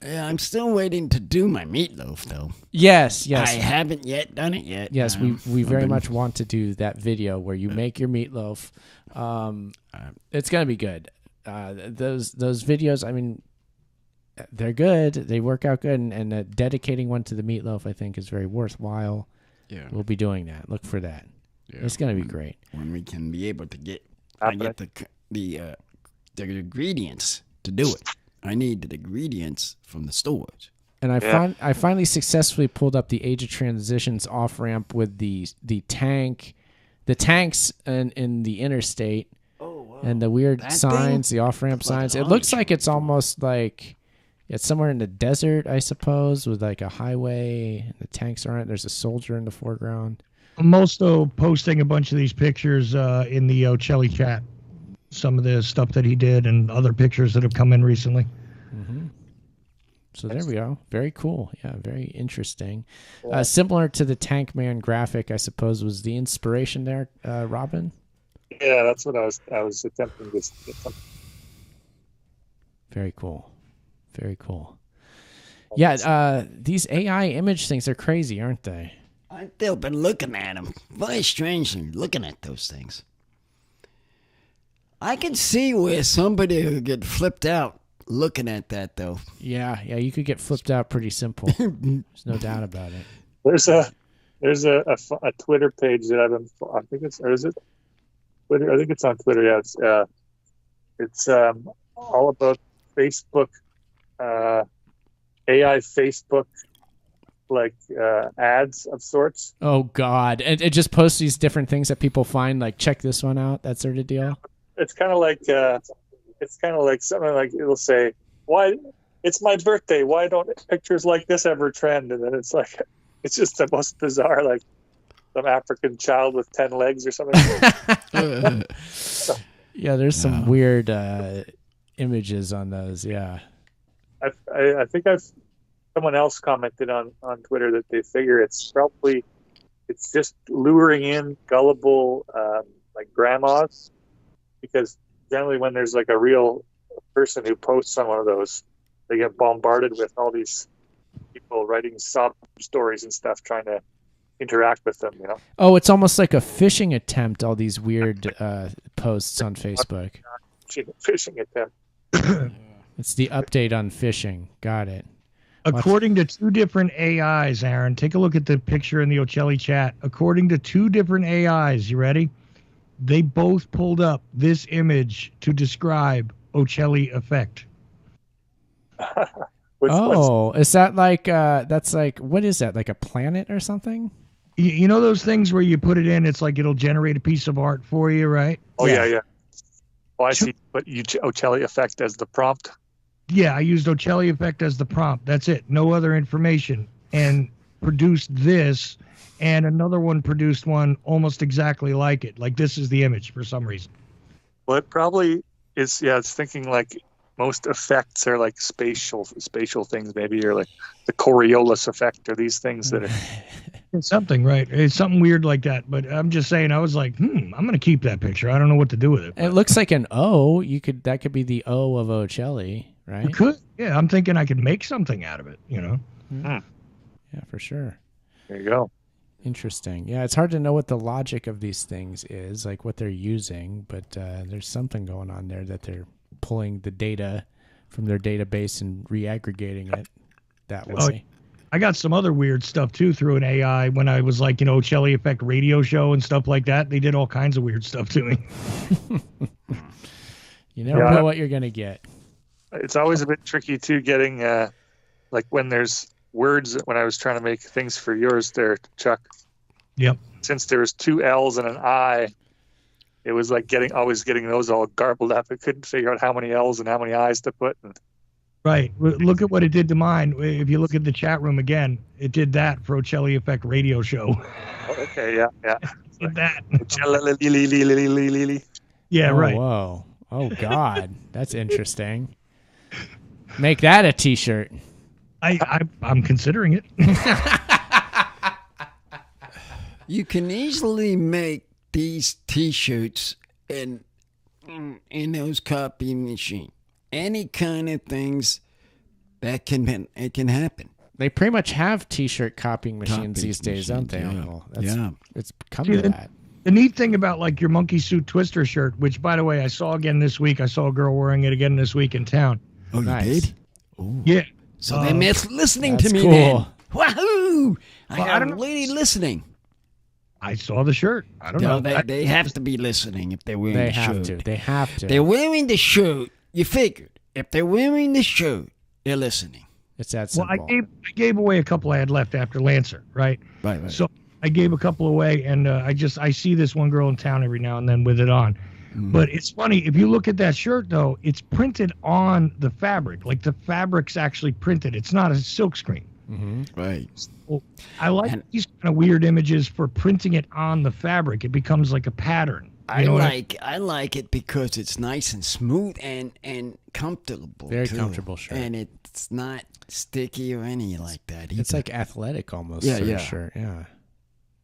Yeah, I'm still waiting to do my meatloaf, though. Yes. I haven't yet done it yet. Yes, we very much want to do that video where you make your meatloaf. It's going to be good. Those videos, I mean, they're good. They work out good, and dedicating one to the meatloaf, I think, is very worthwhile. Yeah, we'll be doing that. Look for that. Yeah, it's going to be great when we can be able to get the ingredients to do it. I need the ingredients from the stores. And I finally successfully pulled up the Age of Transitions off ramp with the tanks in the interstate. And the weird signs, the off-ramp signs. It looks like it's almost like it's somewhere in the desert, I suppose, with like a highway. And the tanks are on it. There's a soldier in the foreground. I'm also posting a bunch of these pictures in the Ocelli chat. Some of the stuff that he did and other pictures that have come in recently. Mm-hmm. So there we go. Very cool. Yeah, very interesting. Similar to the Tank Man graphic, I suppose, was the inspiration there, Robin? Yeah, that's what I was attempting to get something. Very cool. Very cool. Yeah, these AI image things are crazy, aren't they? I've still been looking at them. Very strangely looking at those things. I can see where somebody would get flipped out looking at that, though. Yeah, you could get flipped out pretty simple. There's no doubt about it. There's a Twitter page that I've been. I think it's, or is it Twitter? I think it's on Twitter. Yeah, it's all about Facebook, AI Facebook, like ads of sorts. Oh God! And it just posts these different things that people find. Like, check this one out. That sort of deal. It's kind of like something like it'll say, "Why? It's my birthday. Why don't pictures like this ever trend?" And then it's like, it's just the most bizarre, like some African child with 10 legs or something. Yeah, there's some weird images on those. Yeah, I think someone else commented on Twitter that they figure it's just luring in gullible like grandmas, because generally when there's like a real person who posts on one of those, they get bombarded with all these people writing sob stories and stuff trying to interact with them, you know. Oh, it's almost like a phishing attempt, all these weird posts on Facebook. Phishing attempt. It's the update on phishing. Got it. According to two different AIs, Aaron, take a look at the picture in the Ocelli chat. According to two different AIs, you ready? They both pulled up this image to describe Ocelli effect. Is that like that's like, what is that, like a planet or something? You know those things where you put it in, it's like it'll generate a piece of art for you, right? Oh yeah. Oh, I see. But you Ocelli effect as the prompt. Yeah, I used Ocelli effect as the prompt. That's it. No other information. And produced this, and another one produced one almost exactly like it. Like, this is the image for some reason. Well, it probably is. Yeah, it's thinking like most effects are like spatial things, maybe, or like the Coriolis effect, or these things that are. It's something, right? It's something weird like that. But I'm just saying, I was like, I'm going to keep that picture. I don't know what to do with it. It looks like an O. That could be the O of Ocelli, right? It could. Yeah, I'm thinking I could make something out of it, you know? Yeah, for sure. There you go. Interesting. Yeah, it's hard to know what the logic of these things is, like what they're using, but there's something going on there that they're pulling the data from their database and re-aggregating it that way. Oh, I got some other weird stuff too through an AI when I was like, Ocelli Effect radio show and stuff like that. They did all kinds of weird stuff to me. You never know what you're going to get. It's always a bit tricky too, getting like when there's words, when I was trying to make things for yours there, Chuck. Yep. Since there was 2 L's and an I, it was like always getting those all garbled up. I couldn't figure out how many L's and how many I's to put. Right. Look at what it did to mine. If you look at the chat room again, it did that for Ocelli Effect radio show. Oh, okay, yeah. Did that. Yeah, right. Whoa. Oh, God. That's interesting. Make that a T-shirt. I'm considering it. You can easily make these T-shirts in those copy machine. Any kind of things that can happen. They pretty much have T-shirt copying machines these days, don't they? Yeah. It's come to that. The neat thing about like your monkey suit twister shirt, which by the way I saw again this week. I saw a girl wearing it again this week in town. Oh, nice. You did? Ooh. Yeah. So they miss listening to me, cool. man. Wahoo! I Well, got I a don't- lady listening. I saw the shirt. I don't No, know. they have to be listening if they're wearing They the have shirt. to. They have to. They're wearing the shirt. You figured. If they're wearing the shirt, they're listening. It's that Well, simple. I gave away a couple I had left after Lancer, right? Right. So I gave a couple away, and I see this one girl in town every now and then with it on. But it's funny, if you look at that shirt, though, it's printed on the fabric. Like the fabric's actually printed. It's not a silk screen. Right. Well, I like these kind of weird images for printing it on the fabric. It becomes like a pattern. I like it because it's nice and smooth and comfortable. Very too. comfortable shirt. And it's not sticky or any like that either. It's like athletic almost. Yeah, sort of yeah. shirt. Yeah.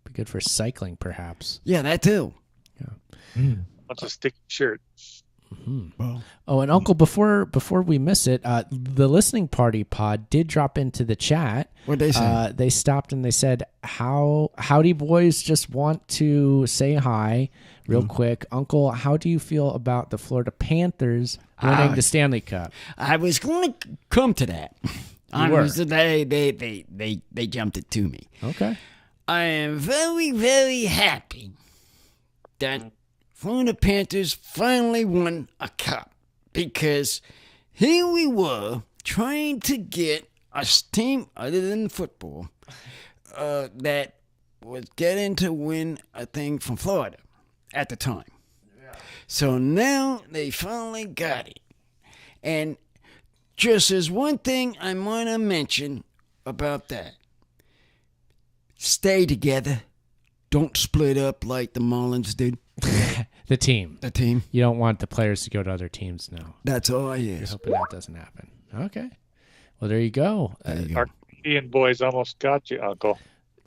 Be good for cycling, perhaps. Yeah, that too. Yeah. Bunch of sticky shirt. Oh, and Uncle, before we miss it, the listening party pod did drop into the chat. What'd they say? They stopped and they said, howdy boys, just want to say hi real quick. Uncle, how do you feel about the Florida Panthers winning the Stanley Cup? I was going to come to that. They jumped it to me. Okay. I am very, very happy that Florida Panthers finally won a cup, because here we were trying to get a team other than football that was getting to win a thing from Florida at the time. Yeah. So now they finally got it. And just as one thing I want to mention about that, stay together. Don't split up like the Marlins did. The team. The team. You don't want the players to go to other teams now. That's all I You're is. hoping that doesn't happen. Okay. Well, there you go. Our Canadian boys almost got you, Uncle.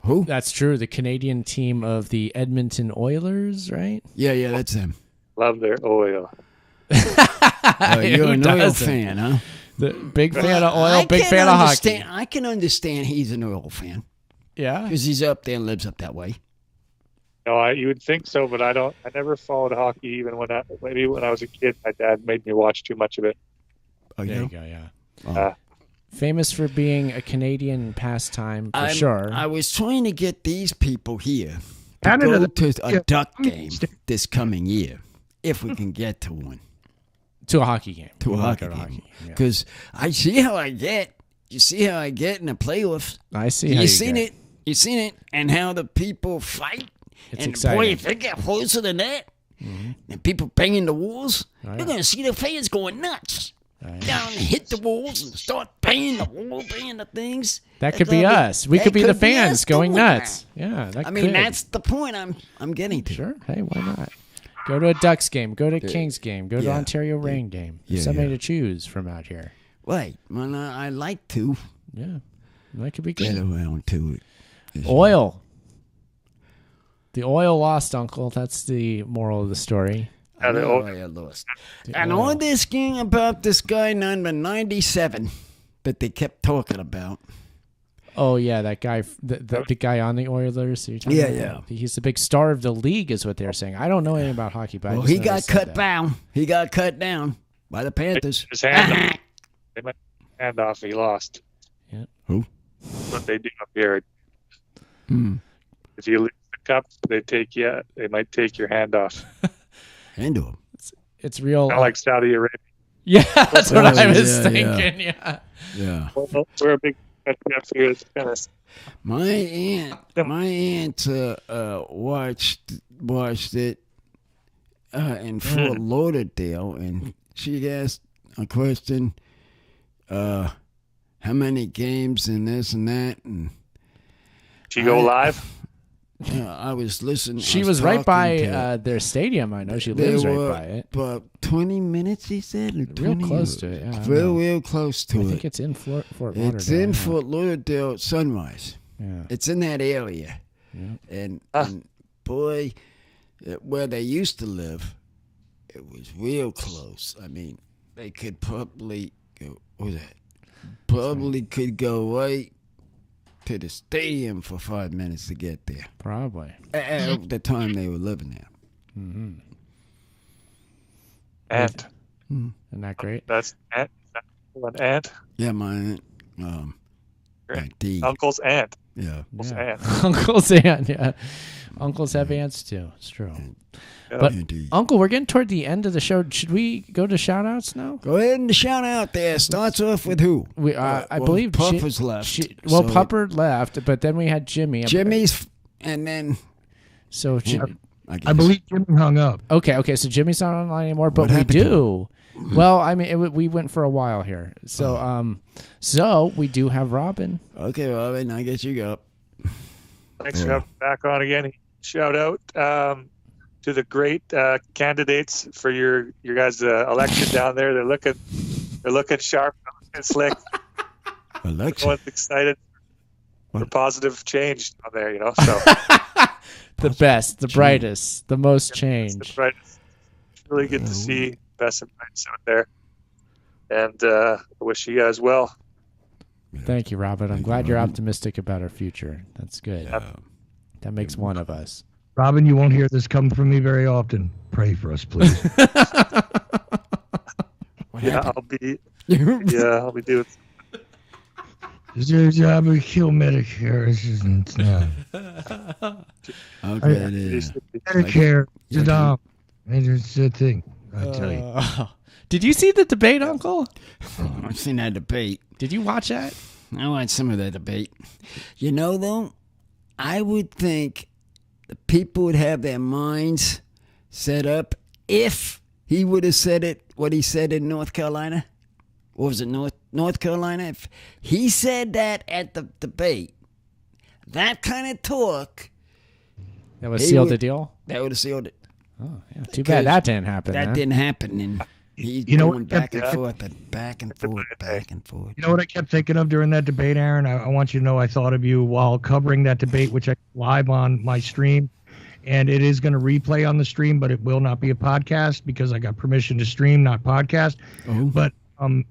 Who? That's true. The Canadian team of the Edmonton Oilers, right? Yeah, that's them. Love their oil. You're an oil doesn't? fan, huh? The big fan of oil, big fan of hockey. I can understand he's an oil fan. Yeah. Because he's up there and lives up that way. No, you would think so, but I don't. I never followed hockey, even when I was a kid. My dad made me watch too much of it. Oh, There you go, yeah. Famous for being a Canadian pastime, for sure. I was trying to get these people here to Canada, go to a duck game this coming year, if we can get to one. To a hockey game. To a hockey game. Because I see how I get. You see how I get in the playoffs. I see how you seen get. it. You seen it, and how the people fight. It's and exciting. boy, if they get closer than that, and people banging the walls, you're going to see the fans going nuts. Down and hit the walls and start banging the wall, banging the things. That could be us. We could be the fans going nuts. Yeah, that I mean, could. that's the point I'm getting to. Sure. Hey, why not? Go to a Ducks game. Go to a Kings game. Go to an Ontario Reign game. Somebody to choose from out here. Right. Well, I like to. Yeah. That could be Get good. around to it. Oil. The oil lost, Uncle. That's the moral of the story. I lost. And all this thing about this guy number 97 that they kept talking about. Oh, yeah, that guy, the guy on the Oilers. You're talking about? He's the big star of the league is what they're saying. I don't know anything about hockey, but Well, he got cut down. He got cut down by the Panthers. His hand off. They might hand off. He lost. Yeah. Who? What they do up here. If you lose the cup, they might take your hand off. Hand to him. It's real. Kind of like Saudi Arabia. Yeah, that's what I was thinking. Yeah. Well, we're a big country up here. It's kind of. My aunt watched it in Fort Lauderdale, and she asked a question, how many games and this and that, and Did you go live? I was listening. She was right by their stadium. I know she lives right by it. About 20 minutes, he said. Real close to it. Yeah, real close to it. I think it's in Fort Lauderdale. It's in Fort Lauderdale at Sunrise. Yeah. It's in that area. Yeah. And boy, where they used to live, it was real close. I mean, they could probably go, could go right to the stadium for 5 minutes to get there. Probably. At the time they were living there. Mm-hmm. Aunt. Isn't that great? That's aunt. An aunt. Yeah, my aunt. D. Uncle's aunt. Yeah. Uncle's aunt. Uncle's aunt. Yeah. Uncles have aunts too. It's true. But Indeed. Uncle, we're getting toward the end of the show. Should we go to shout outs now? Go ahead and shout out there. Starts off with who? I believe Puffer's left. Pupper left, but then we had Jimmy. Jimmy's, and then. So I believe Jimmy hung up. Okay. So Jimmy's not online anymore, but we do. Well, I mean, we went for a while here. So, so we do have Robin. Okay, Robin, I guess you go. Thanks for having me back on again. Shout out to the great candidates for your guys' election down there. They're looking sharp, and slick. Election. Everyone's excited for positive change down there. So the best, the brightest, the most change. It's really good to see best advice out there. And I wish you guys well. Thank you, Robin. I'm glad you're optimistic about our future. That's good. That makes one of us. Robin, you won't hear this come from me very often. Pray for us, please. I'll be doing. Is there a job to kill Medicare? It's not. Okay, it is. Medicare, Saddam. It's a thing. I tell you. Did you see the debate, Uncle? I've seen that debate. Did you watch that? I watched some of that debate. You know, though, I would think the people would have their minds set up if he would have said it, what he said in North Carolina. What was it, North Carolina? If he said that at the debate, that kind of talk. That would seal the deal? That would have sealed it. Oh, yeah. Too bad that didn't happen. That didn't happen. And he's going back and forth and back and forth, back and forth. You know what I kept thinking of during that debate, Aaron? I want you to know I thought of you while covering that debate, which I live on my stream. And it is going to replay on the stream, but it will not be a podcast because I got permission to stream, not podcast. Oh. But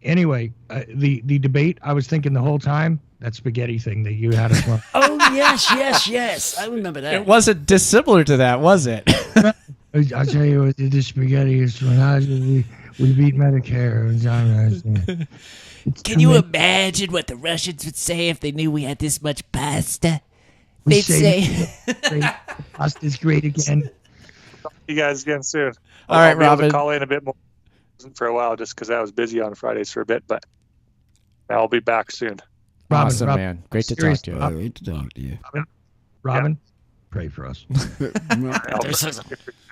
anyway, the debate, I was thinking the whole time, that spaghetti thing that you had us on. Oh, yes. I remember that. It wasn't dissimilar to that, was it? I'll tell you what, the spaghetti is when we beat Medicare. Can you imagine what the Russians would say if they knew we had this much pasta? They'd say, pasta's great again. You guys again soon. All right, I'll be able Robin. to call in a bit more for a while just because I was busy on Fridays for a bit, but I'll be back soon. Awesome, man. Great to talk to you. Great to talk to you. Robin, pray for us.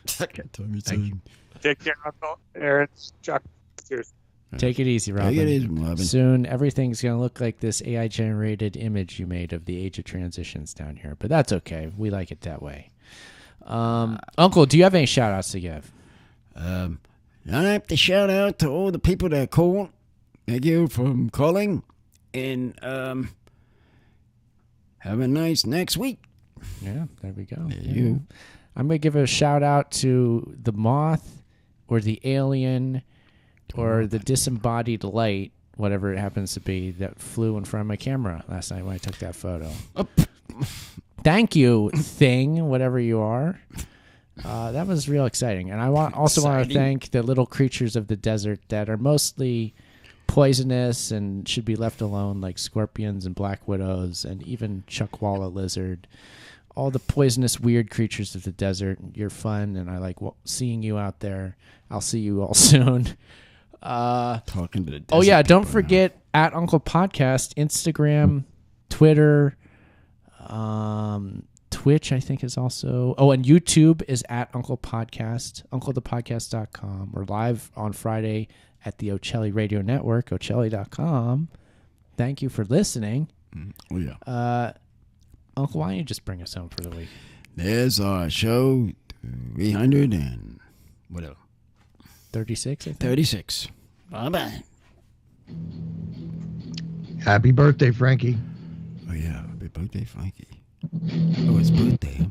Thank you. Take care, Uncle Aaron. Chuck. Cheers. Take it easy, Robin. Take it easy, Robin. Soon, everything's going to look like this AI-generated image you made of the age of transitions down here. But that's okay. We like it that way. Uncle, do you have any shout-outs to give? I have to shout out to all the people that called. Thank you for calling. And have a nice next week. Yeah, there we go. Yeah. I'm going to give a shout-out to the moth or the alien or the disembodied light, whatever it happens to be, that flew in front of my camera last night when I took that photo. Thank you, thing, whatever you are. That was real exciting. And I also want to thank the little creatures of the desert that are mostly poisonous and should be left alone, like scorpions and black widows and even chuckwalla lizard. All the poisonous, weird creatures of the desert. You're fun, and I like seeing you out there. I'll see you all soon. Talking to the desert. Oh, yeah, don't forget at Uncle Podcast, Instagram, Twitter, Twitch, I think is also. Oh, and YouTube is at Uncle Podcast, UncleThePodcast.com. We're live on Friday at the Ocelli Radio Network, Ocelli.com. Thank you for listening. Oh, yeah. Uncle, why don't you just bring us home for the week? There's our show 300 and whatever. 36, I think. 36. Bye-bye. Happy birthday, Frankie. Oh, yeah. Happy birthday, Frankie. Oh, it's birthday, huh?